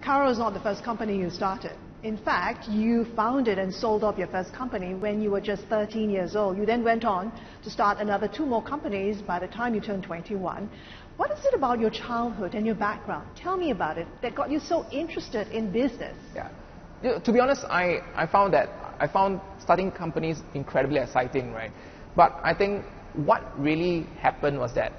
Carro is not the first company you started. In fact, you founded and sold off your first company when you were just 13 years old. You then went on to start another 2 more companies by the time you turned 21. What is it about your childhood and your background? Tell me about it that got you so interested in business. Yeah. To be honest, I found starting companies incredibly exciting, right? But I think what really happened was that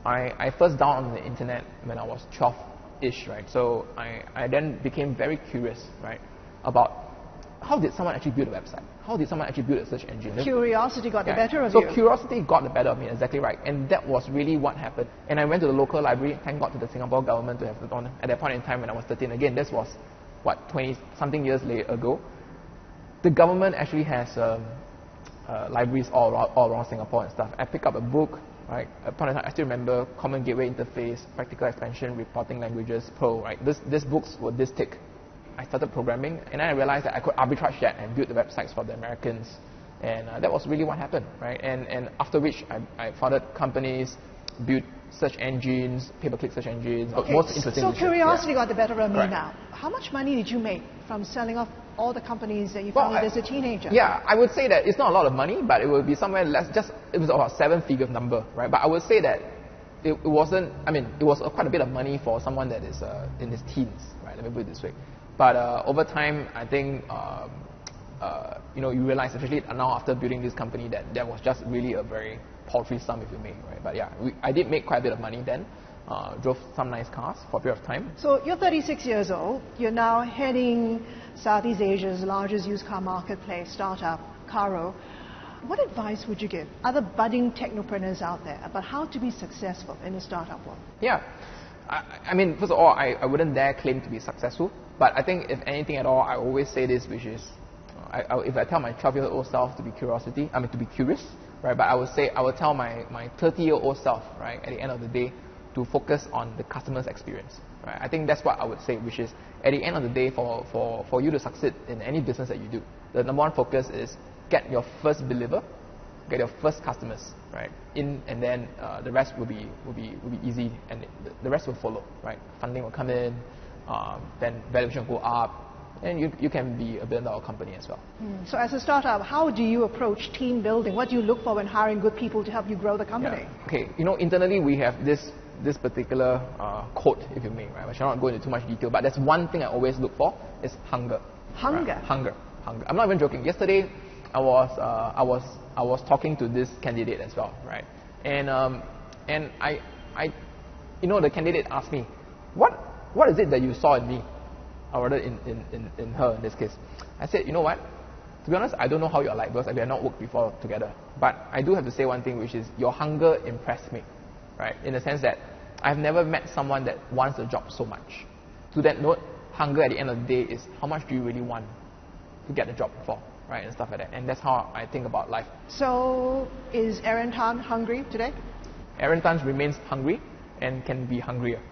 I first downloaded on the internet when I was 12-ish, right? So I then became very curious, right, about how did someone actually build a website? How did someone actually build a search engine? Curiosity got the better of you. So curiosity got the better of me, exactly right. And that was really what happened. And I went to the local library, thank God to the Singapore government to have it on. At that point in time when I was 13, again, this was, 20-something years ago. The government actually has libraries all around Singapore and stuff. I picked up a book, right? At that point in time, I still remember Common Gateway Interface, Practical Expansion, Reporting Languages, Pro, right? These books were this thick. I started programming, and then I realized that I could arbitrage that and build the websites for the Americans. And that was really what happened, right? And after which, I founded companies, built search engines, pay-per-click search engines. Okay, most interesting. So curiosity got the better of me Correct. now. How much money did you make from selling off all the companies that you founded as a teenager? Yeah, I would say that it's not a lot of money, but it would be somewhere less. It was about 7-figure number, right? But I would say that it wasn't. I mean, it was quite a bit of money for someone that is in his teens, right? Let me put it this way. But over time, I think you realize, especially now after building this company, that was just really a very paltry sum, if you may, right? But yeah, I did make quite a bit of money then. Drove some nice cars for a period of time. So you're 36 years old. You're now heading Southeast Asia's largest used car marketplace startup, Carro. What advice would you give other budding technopreneurs out there about how to be successful in the startup world? Yeah. I mean, first of all, I wouldn't dare claim to be successful. But I think if anything at all, I always say this, which is, if I tell my 12-year-old self to be to be curious, right? But I would tell my 30-year-old self, right, at the end of the day, to focus on the customer's experience, right? I think that's what I would say, which is, at the end of the day, for you to succeed in any business that you do, the number one focus is get your first believer, get your first customers, right? And then the rest will be easy, and the rest will follow, right? Funding will come in, then valuation will go up, and you can be a billion-dollar company as well. So as a startup, how do you approach team building? What do you look for when hiring good people to help you grow the company? Yeah. Okay, internally we have this particular quote, if you may, right? I shall not go into too much detail, but that's one thing I always look for is hunger. Hunger? Right? Hunger. I'm not even joking. Yesterday, I was talking to this candidate as well, right? And I the candidate asked me, what is it that you saw in me, or rather in her in this case? I said, you know what? To be honest, I don't know how you're like, because we have not worked before together. But I do have to say one thing, which is your hunger impressed me, right? In the sense that I've never met someone that wants a job so much. To that note, hunger at the end of the day is how much do you really want to get the job for, right? And stuff like that. And that's how I think about life. So is Aaron Tan hungry today? Aaron Tan remains hungry and can be hungrier.